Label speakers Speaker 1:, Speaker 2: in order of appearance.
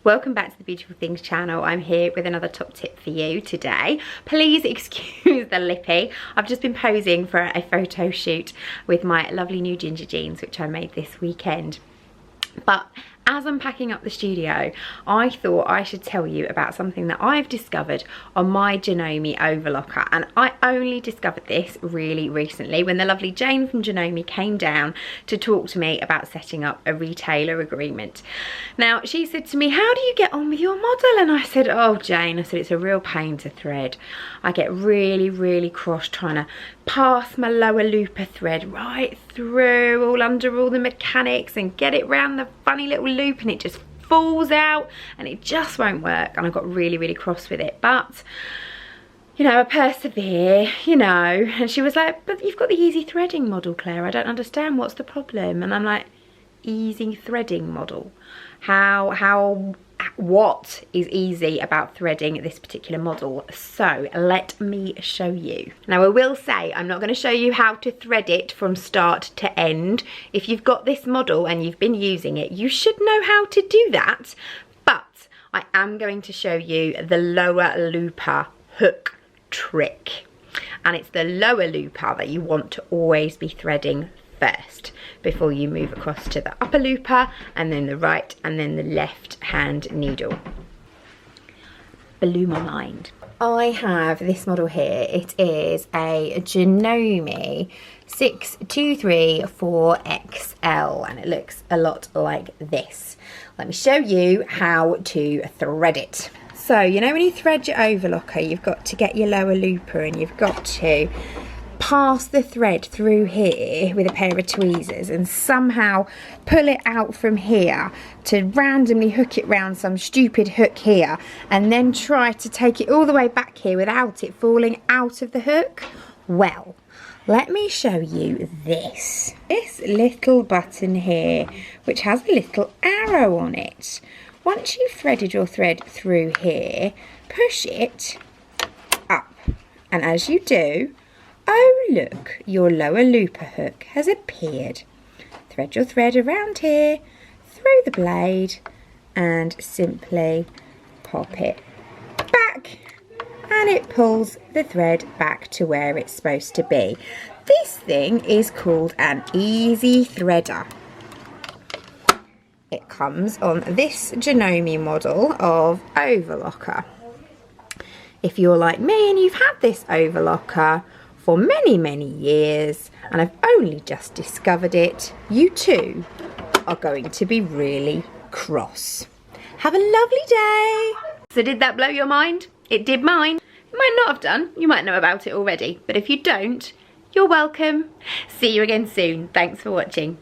Speaker 1: Welcome back to the Beautiful Things channel. I'm here with another top tip for you today. Please excuse the lippy. I've just been posing for a photo shoot with my lovely new ginger jeans, which I made this weekend. But as I'm packing up the studio, I thought I should tell you about something that I've discovered on my Janome overlocker. And I only discovered this really recently when the lovely Jane from Janome came down to talk to me about setting up a retailer agreement. Now, she said to me, how do you get on with your model? And I said, oh, Jane, I said, it's a real pain to thread. I get really cross trying to pass my lower looper thread right through, all under all the mechanics and get it round the funny little loop, and it just falls out and it just won't work. And I got really cross with it, but you know, I persevere, you know. And she was like, but you've got the easy threading model, Claire. I don't understand, what's the problem? And I'm like, easy threading model? What is easy about threading this particular model? So let me show you. Now, I will say I'm not going to show you how to thread it from start to end. If you've got this model and you've been using it, you should know how to do that. But I am going to show you the lower looper hook trick. And it's the lower looper that you want to always be threading first before you move across to the upper looper, and then the right and then the left hand needle. Blew my mind. I have this model here. It is a Janome 6234XL and it looks a lot like this. Let me show you how to thread it. So, you know, when you thread your overlocker, you've got to get your lower looper and you've got to pass the thread through here with a pair of tweezers and somehow pull it out from here to randomly hook it round some stupid hook here, and then try to take it all the way back here without it falling out of the hook. Well, let me show you this little button here, which has a little arrow on it. Once you've threaded your thread through here, push it up, and as you do, oh look, your lower looper hook has appeared. Thread your thread around here, through the blade, and simply pop it back, and it pulls the thread back to where it's supposed to be. This thing is called an easy threader. It comes on this Janome model of overlocker. If you're like me and you've had this overlocker for many years and I've only just discovered it, you too are going to be really cross. Have a lovely day. So did that blow your mind? It did mine. It might not have done. You might know about it already, but if you don't, you're welcome. See you again soon. Thanks for watching.